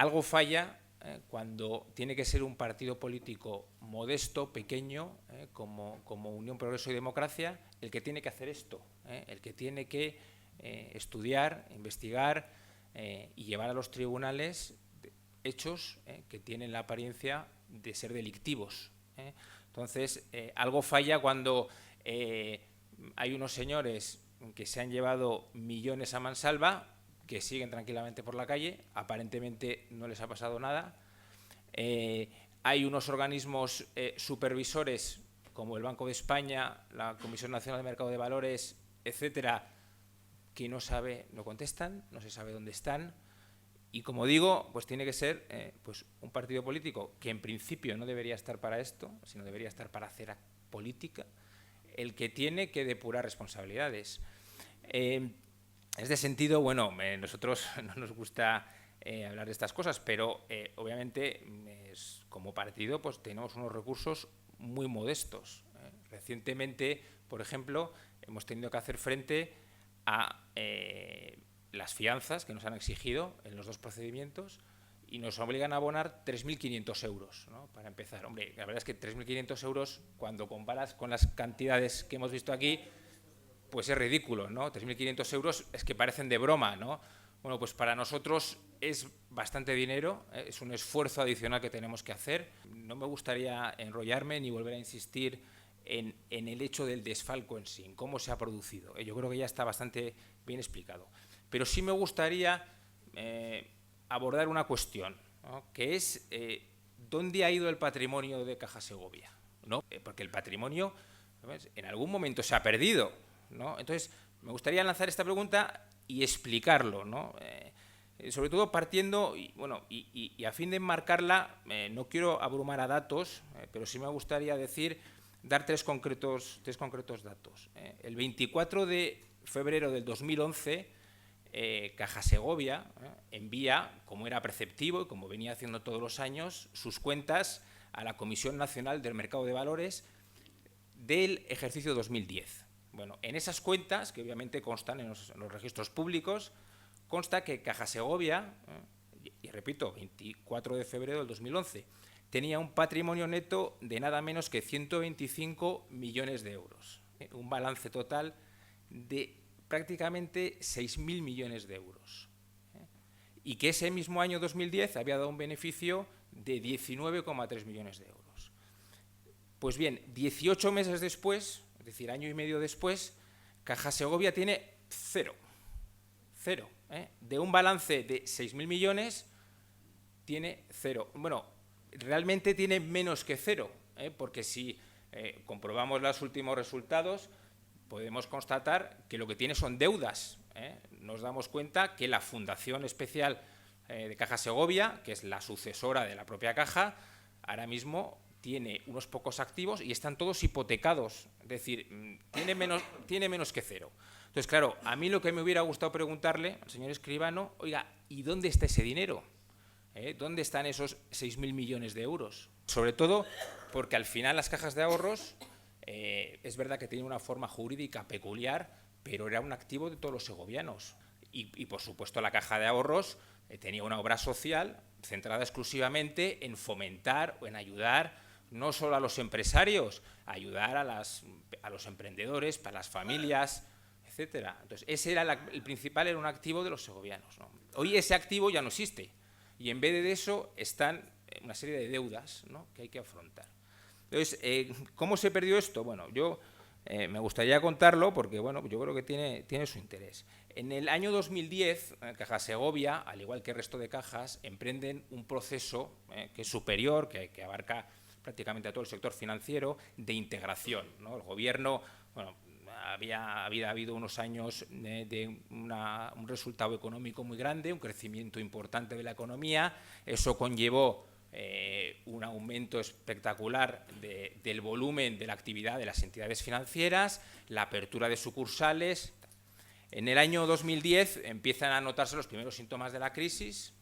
algo falla cuando tiene que ser un partido político modesto, pequeño, como Unión, Progreso y Democracia, el que tiene que hacer esto, el que tiene que estudiar, investigar y llevar a los tribunales hechos que tienen la apariencia de ser delictivos. Entonces, algo falla cuando hay unos señores que se han llevado millones a mansalva, que siguen tranquilamente por la calle, aparentemente no les ha pasado nada. Hay unos organismos supervisores como el Banco de España, la Comisión Nacional de Mercado de Valores, etcétera, que no contestan, no se sabe dónde están. Y como digo, pues tiene que ser pues un partido político que en principio no debería estar para esto, sino debería estar para hacer política, el que tiene que depurar responsabilidades. En este sentido, bueno, nosotros no nos gusta hablar de estas cosas, pero obviamente como partido pues tenemos unos recursos muy modestos. Recientemente, por ejemplo, hemos tenido que hacer frente a las fianzas que nos han exigido en los dos procedimientos y nos obligan a abonar 3.500 euros, ¿no? Para empezar. Hombre, la verdad es que 3.500 euros, cuando comparas con las cantidades que hemos visto aquí, pues es ridículo, ¿no? 3.500 euros es que parecen de broma, ¿no? Bueno, pues para nosotros es bastante dinero, es un esfuerzo adicional que tenemos que hacer. No me gustaría enrollarme ni volver a insistir en el hecho del desfalco en sí, en cómo se ha producido. Yo creo que ya está bastante bien explicado. Pero sí me gustaría abordar una cuestión, ¿no? Que es ¿dónde ha ido el patrimonio de Caja Segovia? ¿No? Porque el patrimonio, ¿sabes?, en algún momento se ha perdido, ¿no? Entonces, me gustaría lanzar esta pregunta y explicarlo, ¿no? Sobre todo partiendo, y a fin de enmarcarla, no quiero abrumar a datos, pero sí me gustaría dar tres concretos datos. El 24 de febrero del 2011, Caja Segovia envía, como era preceptivo y como venía haciendo todos los años, sus cuentas a la Comisión Nacional del Mercado de Valores del ejercicio 2010. Bueno, en esas cuentas, que obviamente constan en los registros públicos, consta que Caja Segovia, y repito, 24 de febrero del 2011, tenía un patrimonio neto de nada menos que 125 millones de euros. Un balance total de prácticamente 6.000 millones de euros. Y que ese mismo año 2010 había dado un beneficio de 19,3 millones de euros. Pues bien, 18 meses después, es decir, año y medio después, Caja Segovia tiene cero. De un balance de 6.000 millones, tiene cero. Bueno, realmente tiene menos que cero, porque si comprobamos los últimos resultados, podemos constatar que lo que tiene son deudas. Nos damos cuenta que la Fundación Especial de Caja Segovia, que es la sucesora de la propia Caja, ahora mismo tiene unos pocos activos y están todos hipotecados. Es decir, tiene menos que cero. Entonces, claro, a mí lo que me hubiera gustado preguntarle al señor Escribano, oiga, ¿y dónde está ese dinero? ¿Dónde están esos 6.000 millones de euros? Sobre todo porque al final las cajas de ahorros es verdad que tienen una forma jurídica peculiar, pero era un activo de todos los segovianos. Y por supuesto, la caja de ahorros tenía una obra social centrada exclusivamente en fomentar o en ayudar no solo a los empresarios, ayudar a los emprendedores, para las familias, etcétera. Entonces, ese era el principal, era un activo de los segovianos, ¿no? Hoy ese activo ya no existe y en vez de eso están una serie de deudas, ¿no?, que hay que afrontar. Entonces, ¿cómo se perdió esto? Bueno, yo me gustaría contarlo porque, bueno, yo creo que tiene su interés. En el año 2010, Caja Segovia, al igual que el resto de cajas, emprenden un proceso que es superior, que abarca prácticamente a todo el sector financiero, de integración, ¿no? El gobierno, bueno, había habido unos años de un resultado económico muy grande, un crecimiento importante de la economía. Eso conllevó un aumento espectacular del volumen de la actividad de las entidades financieras, la apertura de sucursales. En el año 2010 empiezan a notarse los primeros síntomas de la crisis.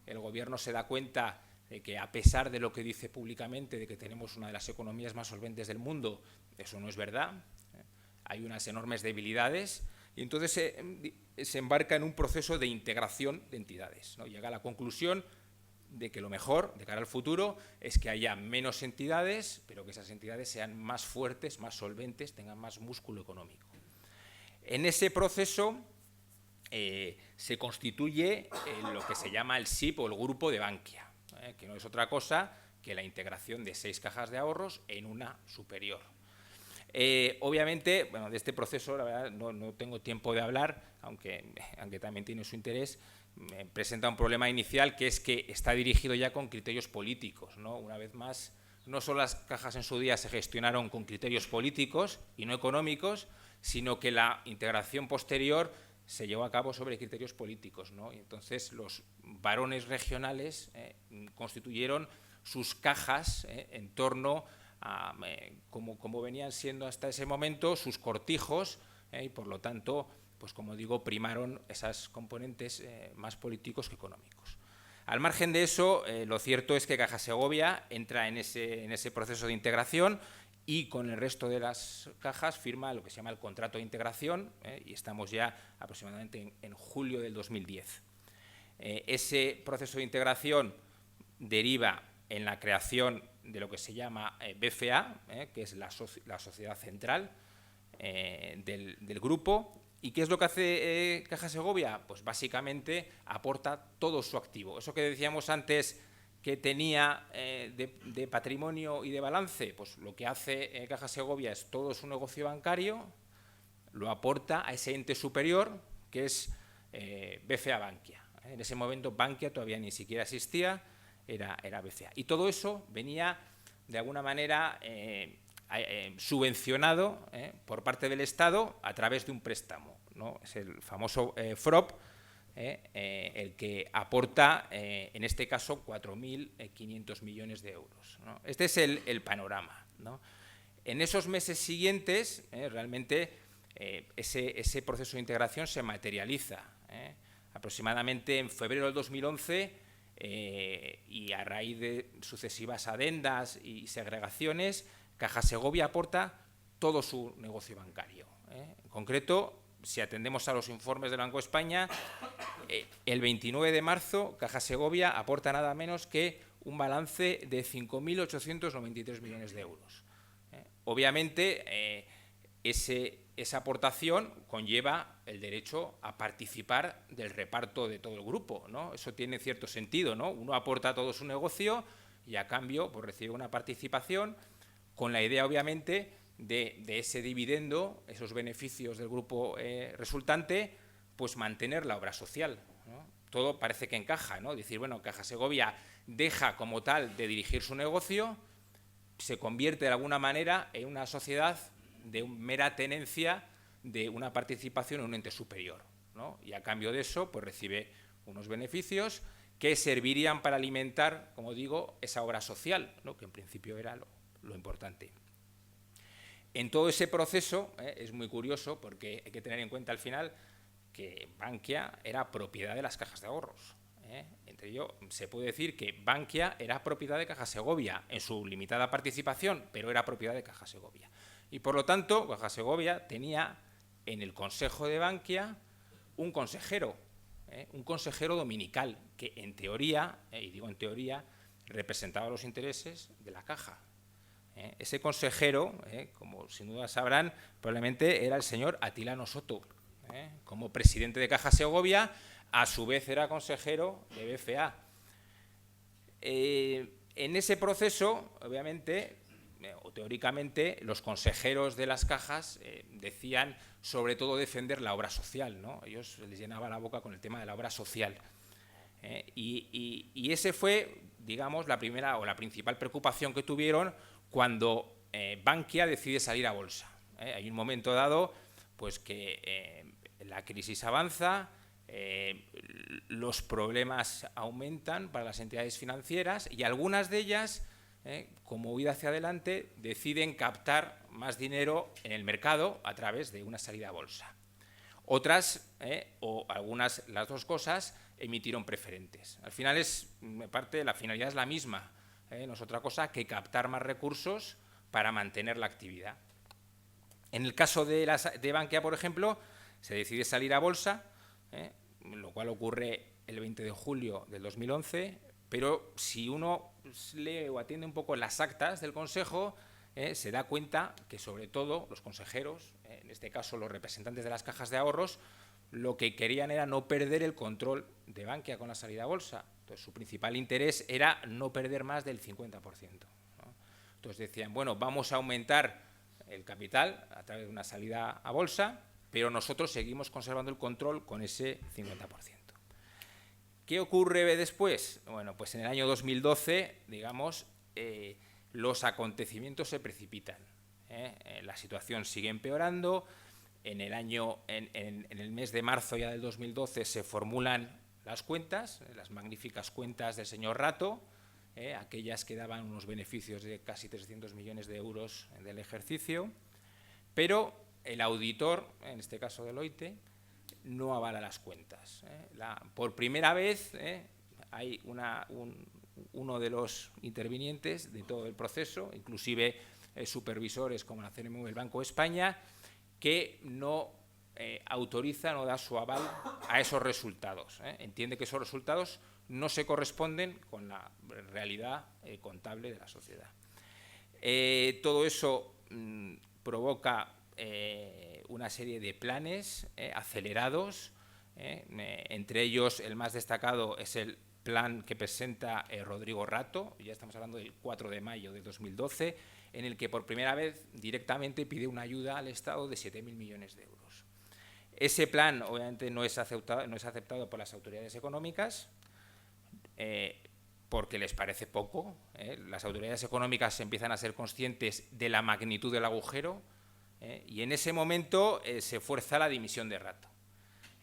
El gobierno se da cuenta de que, a pesar de lo que dice públicamente, de que tenemos una de las economías más solventes del mundo, eso no es verdad. Hay unas enormes debilidades y entonces se embarca en un proceso de integración de entidades, ¿no? Llega a la conclusión de que lo mejor, de cara al futuro, es que haya menos entidades, pero que esas entidades sean más fuertes, más solventes, tengan más músculo económico. En ese proceso se constituye lo que se llama el SIP o el grupo de Bankia, que no es otra cosa que la integración de 6 cajas de ahorros en una superior. Obviamente, bueno, de este proceso, la verdad, no tengo tiempo de hablar, aunque también tiene su interés. Me presenta un problema inicial, que es que está dirigido ya con criterios políticos, ¿no? Una vez más, no solo las cajas en su día se gestionaron con criterios políticos y no económicos, sino que la integración posterior se llevó a cabo sobre criterios políticos, ¿no? Y entonces los barones regionales constituyeron sus cajas en torno a, como venían siendo hasta ese momento, sus cortijos, y por lo tanto, pues como digo, primaron esas componentes más políticos que económicos. Al margen de eso, lo cierto es que Caja Segovia entra en ese proceso de integración y con el resto de las cajas firma lo que se llama el contrato de integración, y estamos ya aproximadamente en julio del 2010. Ese proceso de integración deriva en la creación de lo que se llama BFA, que es la sociedad central del grupo. ¿Y qué es lo que hace Caja Segovia? Pues básicamente aporta todo su activo. Eso que decíamos antes que tenía de patrimonio y de balance, pues lo que hace Caja Segovia es todo su negocio bancario, lo aporta a ese ente superior que es BCA Bankia. En ese momento Bankia todavía ni siquiera existía, era BCA. Y todo eso venía de alguna manera subvencionado por parte del Estado a través de un préstamo, ¿no? Es el famoso FROP, el que aporta, en este caso, 4.500 millones de euros, ¿no? Este es el panorama, ¿no? En esos meses siguientes, realmente, ese proceso de integración se materializa. Aproximadamente en febrero del 2011, y a raíz de sucesivas adendas y segregaciones, Caja Segovia aporta todo su negocio bancario. En concreto, si atendemos a los informes del Banco de España, el 29 de marzo Caja Segovia aporta nada menos que un balance de 5.893 millones de euros. Obviamente, esa aportación conlleva el derecho a participar del reparto de todo el grupo, ¿no? Eso tiene cierto sentido, ¿no? Uno aporta todo su negocio y a cambio pues, recibe una participación con la idea, obviamente, de ese dividendo, esos beneficios del grupo resultante, pues mantener la obra social, ¿no? Todo parece que encaja, ¿no? Decir, bueno, Caja Segovia deja como tal de dirigir su negocio, se convierte de alguna manera en una sociedad de mera tenencia de una participación en un ente superior, ¿no? Y a cambio de eso, pues recibe unos beneficios que servirían para alimentar, como digo, esa obra social, ¿no? Que en principio era lo importante. En todo ese proceso, es muy curioso porque hay que tener en cuenta al final que Bankia era propiedad de las cajas de ahorros. Entre ello, se puede decir que Bankia era propiedad de Caja Segovia en su limitada participación, pero era propiedad de Caja Segovia. Y por lo tanto, Caja Segovia tenía en el Consejo de Bankia un consejero dominical que en teoría, y digo en teoría, representaba los intereses de la caja. Ese consejero, como sin duda sabrán, probablemente era el señor Atilano Soto, como presidente de Caja Segovia, a su vez era consejero de BFA. En ese proceso, obviamente, o teóricamente, los consejeros de las cajas decían sobre todo defender la obra social, ¿no? Ellos les llenaba la boca con el tema de la obra social. Y ese fue, digamos, la primera o la principal preocupación que tuvieron cuando Bankia decide salir a bolsa. Hay un momento dado pues que la crisis avanza, los problemas aumentan para las entidades financieras y algunas de ellas, como huida hacia adelante, deciden captar más dinero en el mercado a través de una salida a bolsa. Otras, o algunas, las dos cosas, emitieron preferentes. Al final, la finalidad es la misma, no es otra cosa que captar más recursos para mantener la actividad. En el caso de Bankia, por ejemplo, se decide salir a bolsa, lo cual ocurre el 20 de julio del 2011. Pero si uno lee o atiende un poco las actas del Consejo, se da cuenta que, sobre todo, los consejeros, en este caso los representantes de las cajas de ahorros, lo que querían era no perder el control de Bankia con la salida a bolsa. Entonces, su principal interés era no perder más del 50%, ¿no? Entonces decían, bueno, vamos a aumentar el capital a través de una salida a bolsa, pero nosotros seguimos conservando el control con ese 50%. ¿Qué ocurre después? Bueno, pues en el año 2012, digamos, los acontecimientos se precipitan. La situación sigue empeorando. En el mes de marzo ya del 2012 se formulan las cuentas, las magníficas cuentas del señor Rato, aquellas que daban unos beneficios de casi 300 millones de euros del ejercicio, pero el auditor, en este caso Deloitte, no avala las cuentas. Por primera vez hay uno de los intervinientes de todo el proceso, inclusive supervisores como la CNMV, el Banco de España, que no autoriza, no da su aval a esos resultados. Entiende que esos resultados no se corresponden con la realidad contable de la sociedad. Todo eso provoca una serie de planes acelerados, entre ellos el más destacado es el plan que presenta Rodrigo Rato, ya estamos hablando del 4 de mayo de 2012, en el que por primera vez directamente pide una ayuda al Estado de 7.000 millones de euros. Ese plan obviamente no es aceptado por las autoridades económicas porque les parece poco. Las autoridades económicas empiezan a ser conscientes de la magnitud del agujero y en ese momento se fuerza la dimisión de Rato.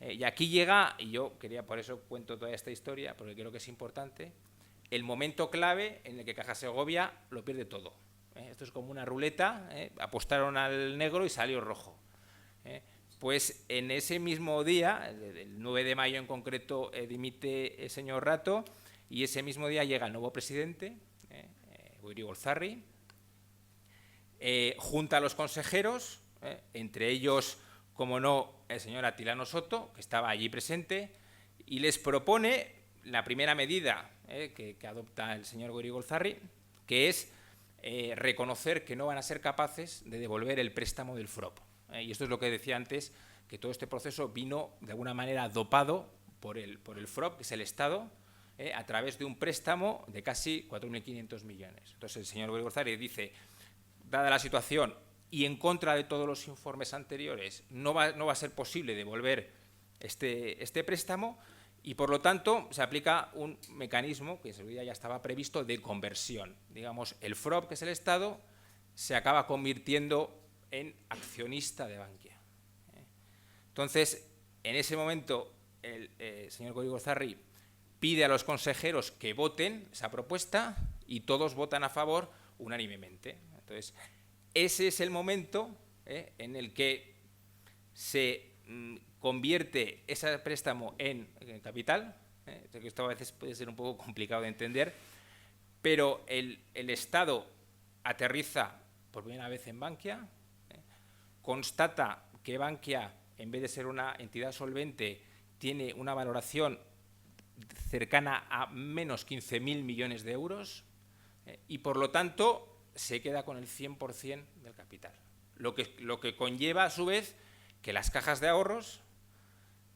Y aquí llega, y yo quería, por eso cuento toda esta historia, porque creo que es importante, el momento clave en el que Caja Segovia lo pierde todo. Esto es como una ruleta, apostaron al negro y salió rojo. Pues en ese mismo día, el 9 de mayo en concreto, dimite el señor Rato, y ese mismo día llega el nuevo presidente, Goirigolzarri, junta a los consejeros, entre ellos, como no, el señor Atilano Soto, que estaba allí presente, y les propone la primera medida que adopta el señor Goirigolzarri, que es reconocer que no van a ser capaces de devolver el préstamo del FROP. Y esto es lo que decía antes, que todo este proceso vino de alguna manera dopado por el FROP, que es el Estado, a través de un préstamo de casi 4.500 millones. Entonces el señor Goirigolzarri dice, dada la situación y en contra de todos los informes anteriores, no va a ser posible devolver este préstamo, y por lo tanto se aplica un mecanismo que en su día ya estaba previsto de conversión. Digamos, el FROP, que es el Estado, se acaba convirtiendo en accionista de Bankia. Entonces, en ese momento, el señor Goirigolzarri pide a los consejeros que voten esa propuesta y todos votan a favor unánimemente. Entonces, ese es el momento en el que se convierte ese préstamo en capital. Esto a veces puede ser un poco complicado de entender, pero el Estado aterriza por primera vez en Bankia, constata que Bankia, en vez de ser una entidad solvente, tiene una valoración cercana a menos 15.000 millones de euros y, por lo tanto, se queda con el 100% del capital. Lo que conlleva, a su vez, que las cajas de ahorros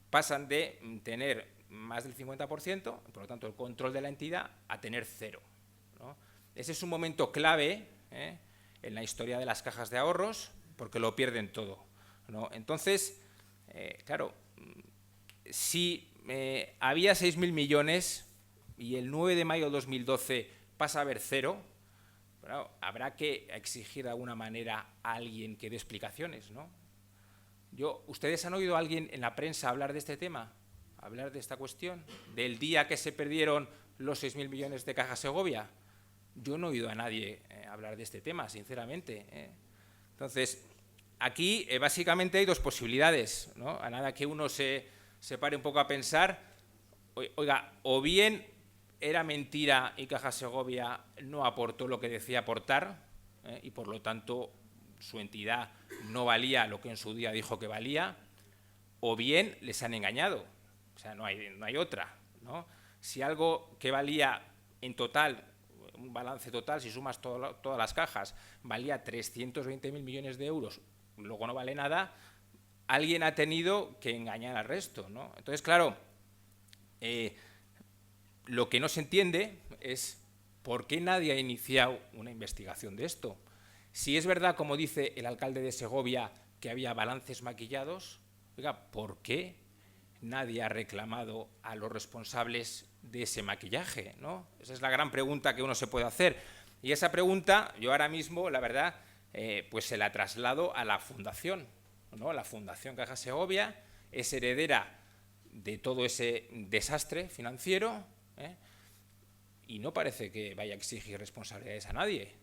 pasan de tener más del 50%, por lo tanto el control de la entidad, a tener cero, ¿no? Ese es un momento clave en la historia de las cajas de ahorros, porque lo pierden todo, ¿no? Entonces, claro, si había 6.000 millones y el 9 de mayo de 2012 pasa a haber cero, bueno, habrá que exigir de alguna manera a alguien que dé explicaciones, ¿no? ¿Ustedes han oído a alguien en la prensa hablar de este tema? ¿Hablar de esta cuestión? ¿Del día que se perdieron los 6.000 millones de Caja Segovia? Yo no he oído a nadie hablar de este tema, sinceramente. Entonces, aquí básicamente hay dos posibilidades, ¿no? A nada que uno se pare un poco a pensar, oiga, o bien era mentira y Caja Segovia no aportó lo que decía aportar, y por lo tanto su entidad no valía lo que en su día dijo que valía, o bien les han engañado. O sea, no hay otra, ¿no? Si algo que valía en total, un balance total, si sumas todas las cajas, valía 320.000 millones de euros, luego no vale nada, alguien ha tenido que engañar al resto, ¿no? Entonces, claro, lo que no se entiende es por qué nadie ha iniciado una investigación de esto. Si es verdad, como dice el alcalde de Segovia, que había balances maquillados, oiga, ¿por qué nadie ha reclamado a los responsables de ese maquillaje, ¿no? Esa es la gran pregunta que uno se puede hacer. Y esa pregunta, yo ahora mismo, la verdad, pues se la traslado a la Fundación, ¿no? La Fundación Caja Segovia es heredera de todo ese desastre financiero, y no parece que vaya a exigir responsabilidades a nadie.